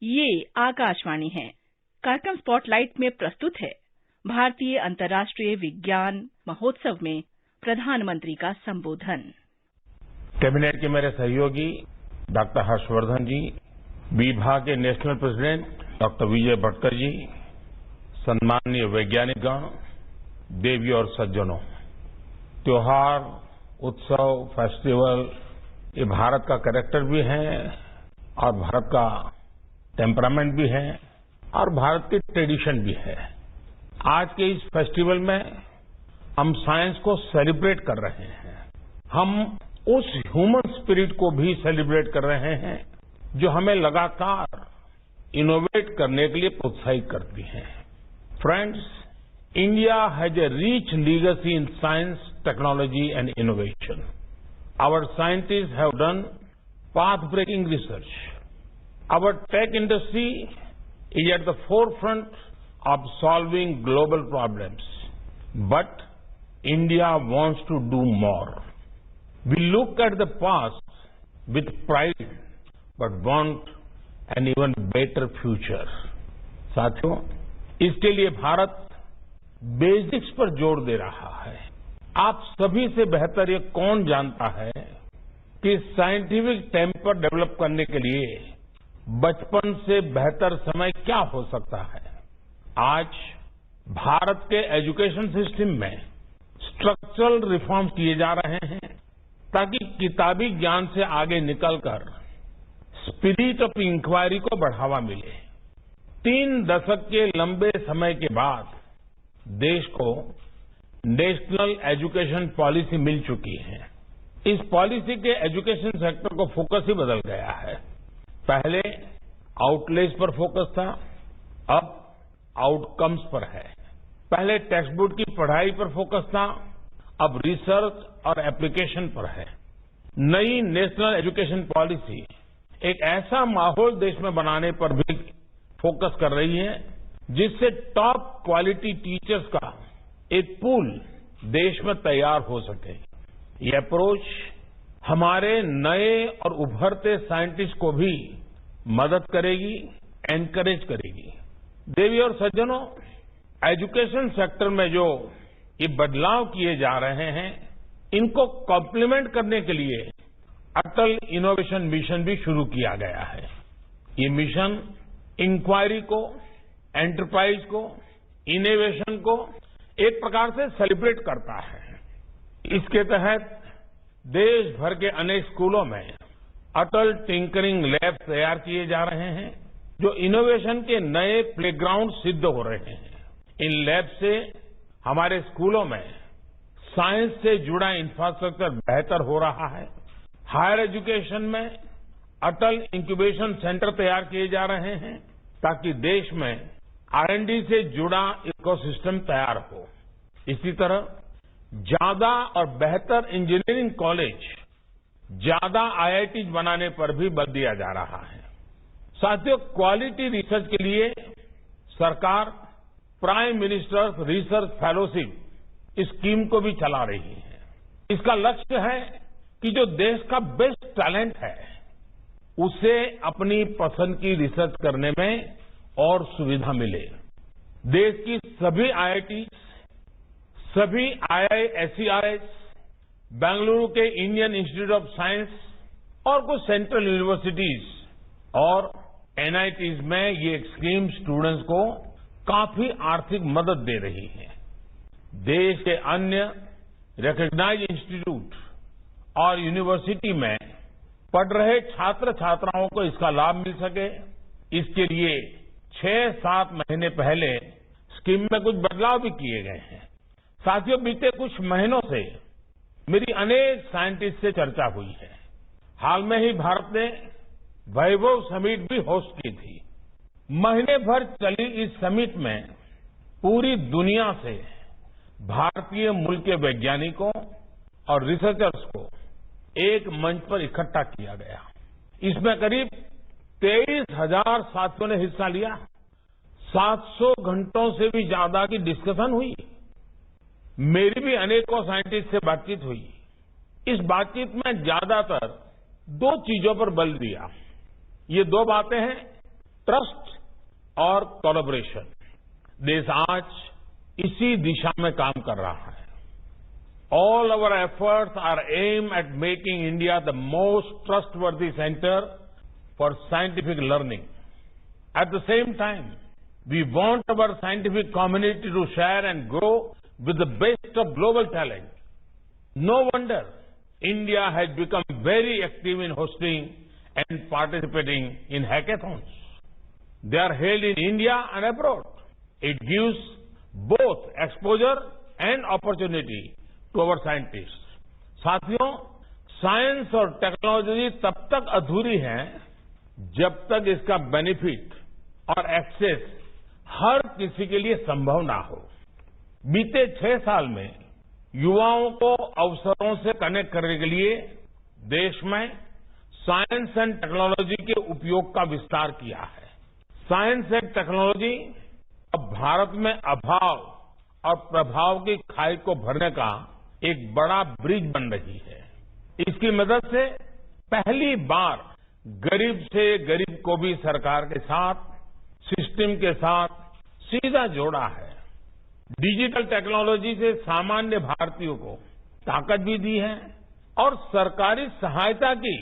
ये आकाशवाणी है। कार्यक्रम स्पॉटलाइट में प्रस्तुत है भारतीय अंतर्राष्ट्रीय विज्ञान महोत्सव में प्रधानमंत्री का संबोधन। कैबिनेट के मेरे सहयोगी डॉक्टर हर्षवर्धन जी, विभाग के national president doctor Vijay Bhatkar जी, सम्माननीय वैज्ञानिकगण, देवी और सज्जनों, त्योहार, उत्सव, फेस्टिवल ये भारत का कैरेक्टर भी है और भारत का टेम्परामेंट भी है और भारत की ट्रेडिशन भी है। आज के इस फेस्टिवल में हम साइंस को सेलिब्रेट कर रहे हैं। हम उस ह्यूमन स्पिरिट को भी सेलिब्रेट कर रहे हैं जो हमें लगातार इनोवेट करने के लिए प्रोत्साहित करती है। Friends, India has a rich legacy in science, technology and innovation. Our scientists have done path-breaking research. Our tech industry is at the forefront of solving global problems. But India wants to do more. We look at the past with pride, but want an even better future. साथियों, इसके लिए Bharat basics पर जोर दे रहा है। आप सभी से बेहतर ये कौन जानता है कि साइंटिफिक टेम्पर डेवलप करने के लिए बचपन से बेहतर समय क्या हो सकता है। आज भारत के एजुकेशन सिस्टम में स्ट्रक्चरल रिफॉर्म्स किए जा रहे हैं ताकि किताबी ज्ञान से आगे निकलकर स्पिरिट ऑफ इंक्वायरी को बढ़ावा मिले। 3 दशक के लंबे समय के बाद देश को नेशनल एजुकेशन पॉलिसी मिल चुकी है। इस पॉलिसी के एजुकेशन सेक्टर को फोकस ही बदल गया है। पहले आउटलेज पर फोकस था, अब आउटकम्स पर है। पहले टेक्स्ट बुक की पढ़ाई पर फोकस था, अब रिसर्च और एप्लीकेशन पर है। नई नेशनल एजुकेशन पॉलिसी एक ऐसा माहौल देश में बनाने पर भी फोकस कर रही है जिससे टॉप क्वालिटी टीचर्स का एक पूल देश में तैयार हो सके। ये अप्रोच हमारे नए और उभरते साइंटिस्ट को भी मदद करेगी, एनकरेज करेगी। देवी और सज्जनों, एजुकेशन सेक्टर में जो ये बदलाव किए जा रहे हैं, इनको कॉम्प्लीमेंट करने के लिए अटल इनोवेशन मिशन भी शुरू किया गया है। ये मिशन इंक्वायरी को, एंटरप्राइज को, इनोवेशन को एक प्रकार से सेलिब्रेट करता है। इसके तहत देश भर के अनेक स्कूलों में अटल टिंकरिंग लैब तैयार किए जा रहे हैं जो इनोवेशन के नए प्लेग्राउंड सिद्ध हो रहे हैं। इन लैब से हमारे स्कूलों में साइंस से जुड़ा इंफ्रास्ट्रक्चर बेहतर हो रहा है। हायर एजुकेशन में अटल इंक्यूबेशन सेंटर तैयार किए जा रहे हैं ताकि देश में R&D से जुड़ा इकोसिस्टम तैयार हो। इसी तरह ज्यादा और बेहतर इंजीनियरिंग कॉलेज, ज्यादा IIT बनाने पर भी बल दिया जा रहा है। साथियों, क्वालिटी रिसर्च के लिए सरकार prime ministers research fellowship scheme को भी चला रही है। इसका लक्ष्य है कि जो देश का बेस्ट टैलेंट है उसे अपनी पसंद की रिसर्च करने में और सुविधा मिले। देश की सभी IIT, सभी IISERs, बेंगलुरु के इंडियन इंस्टीट्यूट ऑफ साइंस और कुछ सेंट्रल यूनिवर्सिटीज और NITs में ये स्कीम स्टूडेंट्स को काफी आर्थिक मदद दे रही है। देश के अन्य रिकॉग्नाइज्ड इंस्टीट्यूट और यूनिवर्सिटी में पढ़ रहे छात्र छात्राओं को इसका लाभ मिल सके, इसके लिए 6-7 महीने पहले स्कीम में कुछ बदलाव भी किए गए हैं। साथियों, बीते कुछ महीनों से मेरी अनेक साइंटिस्ट से चर्चा हुई है। हाल में ही भारत ने वैभव समिट भी होस्ट की थी। महीने भर चली इस समिट में पूरी दुनिया से भारतीय मूल के वैज्ञानिकों और रिसर्चर्स को एक मंच पर इकट्ठा किया गया। इसमें करीब 23,000 साथियों ने हिस्सा लिया। 700 घंटों से भी ज्यादा की डिस्कशन हुई। मेरी भी अनेकों साइंटिस्ट से बातचीत हुई। इस बातचीत में ज्यादातर 2 चीजों पर बल दिया। ये 2 बातें हैं ट्रस्ट और कोलैबोरेशन। देश आज इसी दिशा में काम कर रहा है। All our efforts are aimed at making India the most trustworthy center for scientific learning. At the same time, we want our scientific community to share and grow with the best of global talent. No wonder India has become very active in hosting and participating in hackathons. They are held in India and abroad. It gives both exposure and opportunity to our scientists. साथियों, science और technology तब तक अधूरी है जब तक इसका benefit और एक्सेस हर किसी के लिए संभव ना हो। बीते 6 साल में युवाओं को अवसरों से कनेक्ट करने के लिए देश में साइंस एंड टेक्नोलॉजी के उपयोग का विस्तार किया है। साइंस एंड टेक्नोलॉजी अब भारत में अभाव और प्रभाव की खाई को भरने का एक बड़ा ब्रिज बन रही है। इसकी मदद से पहली बार गरीब से गरीब को भी सरकार के साथ, सिस्टम के साथ सीधा जोड़ा है। डिजिटल टेक्नोलॉजी से सामान्य भारतीयों को ताकत भी दी है और सरकारी सहायता की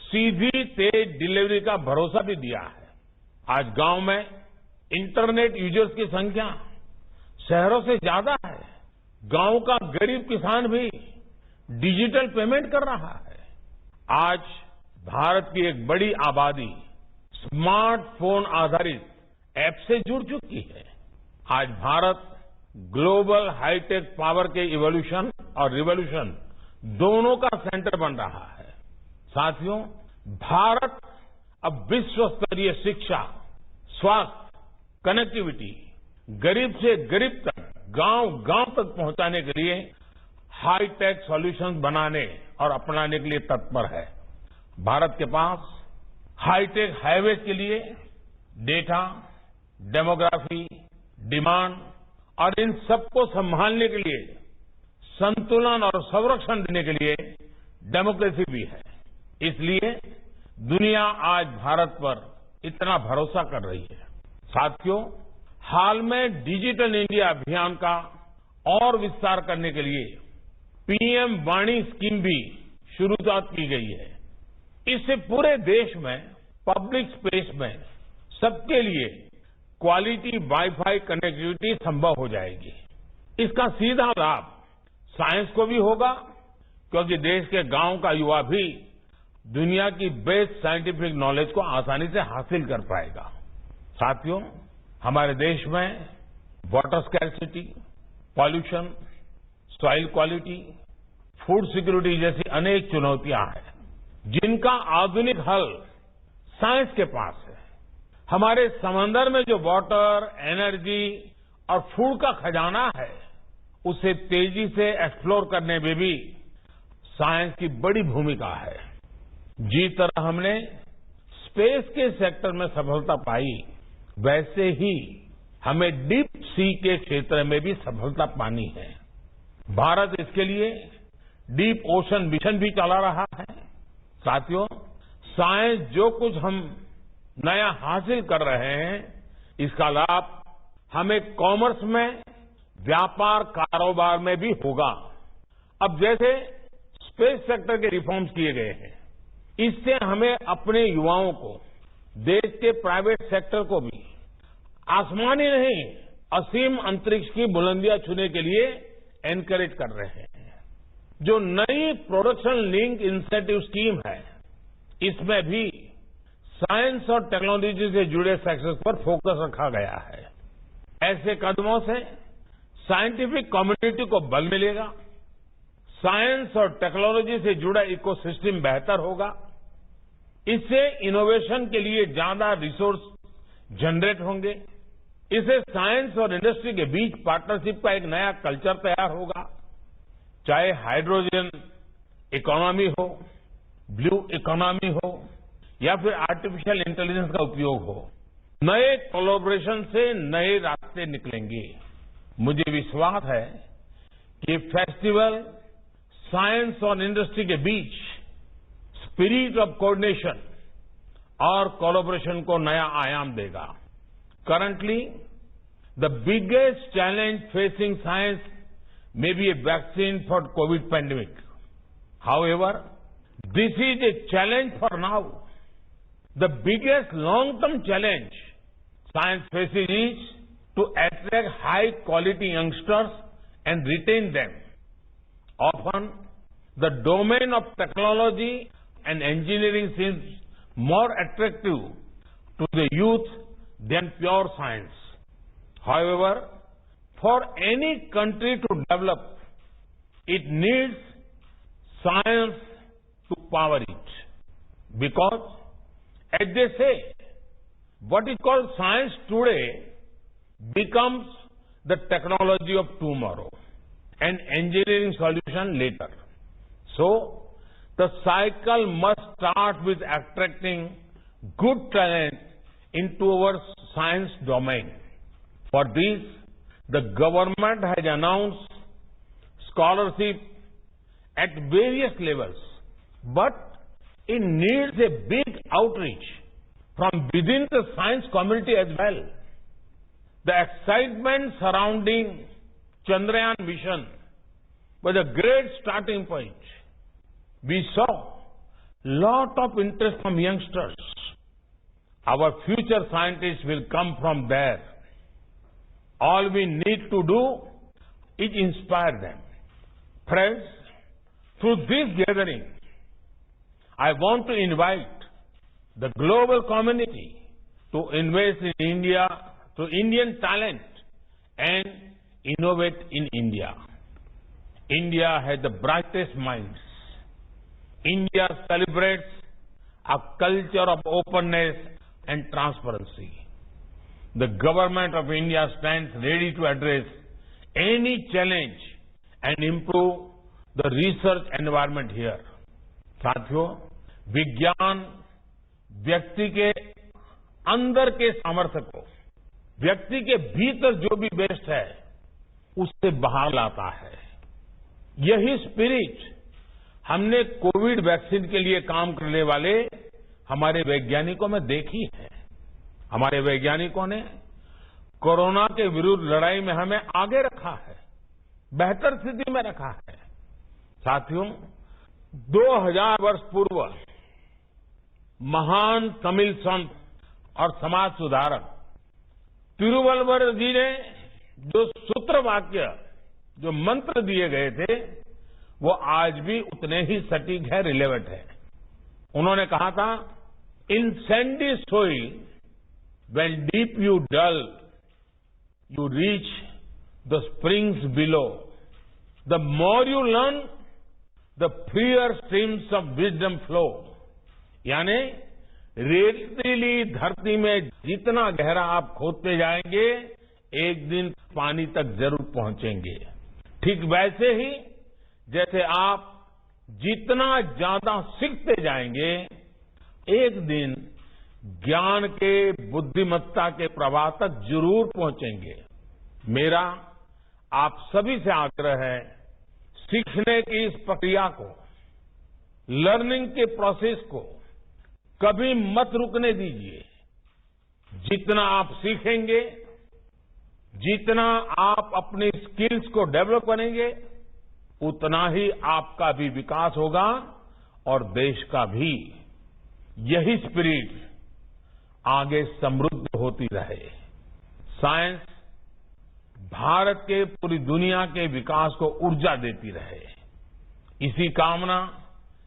सीधी तेज डिलीवरी का भरोसा भी दिया है। आज गांव में इंटरनेट यूजर्स की संख्या शहरों से ज्यादा है। गांव का गरीब किसान भी डिजिटल पेमेंट कर रहा है। आज भारत की एक बड़ी आबादी स्मार्टफोन आधारित ऐप से जुड़ चुकी है। आज भारत ग्लोबल हाईटेक पावर के इवोल्यूशन और रिवोल्यूशन दोनों का सेंटर बन रहा है। साथियों, भारत अब विश्व स्तरीय शिक्षा, स्वास्थ्य, कनेक्टिविटी, गरीब से गरीब तक, गांव गांव तक पहुंचाने के लिए हाईटेक सॉल्यूशंस बनाने और अपनाने के लिए तत्पर है। भारत के पास हाईटेक हाईवेज के लिए डेटा, डेमोग्राफी, डिमांड और इन सबको संभालने के लिए संतुलन और संरक्षण देने के लिए डेमोक्रेसी भी है। इसलिए दुनिया आज भारत पर इतना भरोसा कर रही है। साथियों, हाल में डिजिटल इंडिया अभियान का और विस्तार करने के लिए पीएम वाणी स्कीम भी शुरुआत की गई है। इससे पूरे देश में पब्लिक स्पेस में सबके लिए क्वालिटी वाईफाई कनेक्टिविटी संभव हो जाएगी। इसका सीधा लाभ साइंस को भी होगा, क्योंकि देश के गांव का युवा भी दुनिया की बेस्ट साइंटिफिक नॉलेज को आसानी से हासिल कर पाएगा। साथियों, हमारे देश में water scarcity, pollution, soil quality, food security जैसी अनेक चुनौतियां हैं, जिनका आधुनिक हल साइंस के पास है। हमारे समंदर में जो वाटर, एनर्जी और फूड का खजाना है, उसे तेजी से एक्सप्लोर करने में भी साइंस की बड़ी भूमिका है। जिस तरह हमने स्पेस के सेक्टर में सफलता पाई, वैसे ही हमें डीप सी के क्षेत्र में भी सफलता पानी है। भारत इसके लिए डीप ओशन मिशन भी चला रहा है। साथियों, साइंस जो कुछ हम नया हासिल कर रहे हैं, इसका लाभ हमें कॉमर्स में, व्यापार कारोबार में भी होगा। अब जैसे स्पेस सेक्टर के रिफॉर्म्स किए गए हैं, इससे हमें अपने युवाओं को, देश के प्राइवेट सेक्टर को भी आसमानी नहीं, असीम अंतरिक्ष की बुलंदियां छूने के लिए एनकरेज कर रहे हैं। जो नई प्रोडक्शन लिंक इंसेंटिव स्कीम है, इसमें भी साइंस और टेक्नोलॉजी से जुड़े सेक्टर्स पर फोकस रखा गया है। ऐसे कदमों से साइंटिफिक कम्युनिटी को बल मिलेगा, साइंस और टेक्नोलॉजी से जुड़ा इकोसिस्टम बेहतर होगा। इससे इनोवेशन के लिए ज्यादा रिसोर्स जनरेट होंगे। इससे साइंस और इंडस्ट्री के बीच पार्टनरशिप का एक नया कल्चर तैयार होगा। चाहे हाइड्रोजन इकोनॉमी हो, ब्लू इकोनॉमी हो, या फिर आर्टिफिशियल इंटेलिजेंस का उपयोग हो, नए कोलैबोरेशन से नए रास्ते निकलेंगे। मुझे विश्वास है कि फेस्टिवल साइंस और इंडस्ट्री के बीच स्पिरिट ऑफ कोऑर्डिनेशन और कोलैबोरेशन को नया आयाम देगा। Currently the biggest challenge facing science may be a vaccine for COVID pandemic. However, this is a challenge for now. The biggest long-term challenge science faces is to attract high-quality youngsters and retain them. Often, the domain of technology and engineering seems more attractive to the youth than pure science. However, for any country to develop, it needs science to power it. Because, as they say, what is called science today becomes the technology of tomorrow and engineering solution later. So, the cycle must start with attracting good talent into our science domain. For this, the government has announced scholarship at various levels, but it needs a big outreach from within the science community as well. The excitement surrounding Chandrayaan mission was a great starting point. We saw lot of interest from youngsters. Our future scientists will come from there. All we need to do is inspire them. Friends, through this gathering, I want to invite the global community to invest in India, to Indian talent and innovate in India. India has the brightest minds. India celebrates a culture of openness and transparency. The government of India stands ready to address any challenge and improve the research environment here. साथियों, विज्ञान व्यक्ति के अंदर के सामर्थ्य को, व्यक्ति के भीतर जो भी बेस्ट है, उससे बाहर लाता है। यही स्पिरिट हमने कोविड वैक्सीन के लिए काम करने वाले हमारे वैज्ञानिकों में देखी है। हमारे वैज्ञानिकों ने कोरोना के विरुद्ध लड़ाई में हमें आगे रखा है, बेहतर स्थिति में रखा है। साथियों, 2000 वर्ष पूर्व महान तमिल संत और समाज सुधारक तिरुवल्लुवर जी ने जो सूत्र वाक्य, जो मंत्र दिए गए थे, वो आज भी उतने ही सटीक है, रिलेवेंट है। उन्होंने कहा था, इन Sandy soil when deep you delve, you reach the springs below. The more you learn, the freer streams of wisdom flow. यानी रेतीली धरती में जितना गहरा आप खोदते जाएंगे, एक दिन पानी तक जरूर पहुंचेंगे। ठीक वैसे ही जैसे आप जितना ज्यादा सीखते जाएंगे, एक दिन ज्ञान के, बुद्धिमत्ता के प्रवाह तक जरूर पहुंचेंगे। मेरा आप सभी से आग्रह है, सीखने की इस प्रक्रिया को, लर्निंग के प्रोसेस को कभी मत रुकने दीजिए। जितना आप सीखेंगे, जितना आप अपनी स्किल्स को डेवलप करेंगे, उतना ही आपका भी विकास होगा और देश का भी। यही स्पिरिट आगे समृद्ध होती रहे। साइंस भारत के, पूरी दुनिया के विकास को ऊर्जा देती रहे। इसी कामना,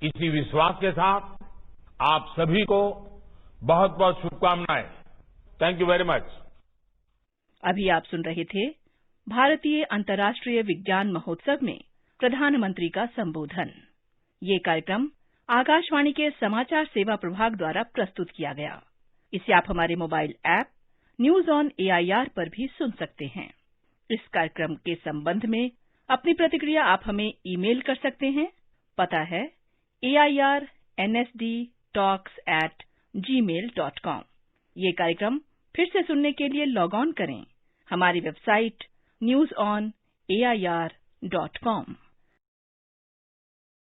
इसी विश्वास के साथ आप सभी को बहुत बहुत शुभकामनाएं। Thank you very much. अभी आप सुन रहे थे भारतीय अंतर्राष्ट्रीय विज्ञान महोत्सव में प्रधानमंत्री का संबोधन। ये कार्यक्रम आकाशवाणी के समाचार सेवा प्रभाग द्वारा प्रस्तुत किया गया। इसे आप हमारे mobile app news on AIR पर भी सुन सकते हैं। इस कार्यक्रम के संबंध में अपनी प्रतिक्रिया आप हमें ईमेल कर सकते हैं। पता है airnsdtalks@gmail.com। ये कार्यक्रम फिर से सुनने के लिए लॉग ऑन करें हमारी वेबसाइट newsonair.com।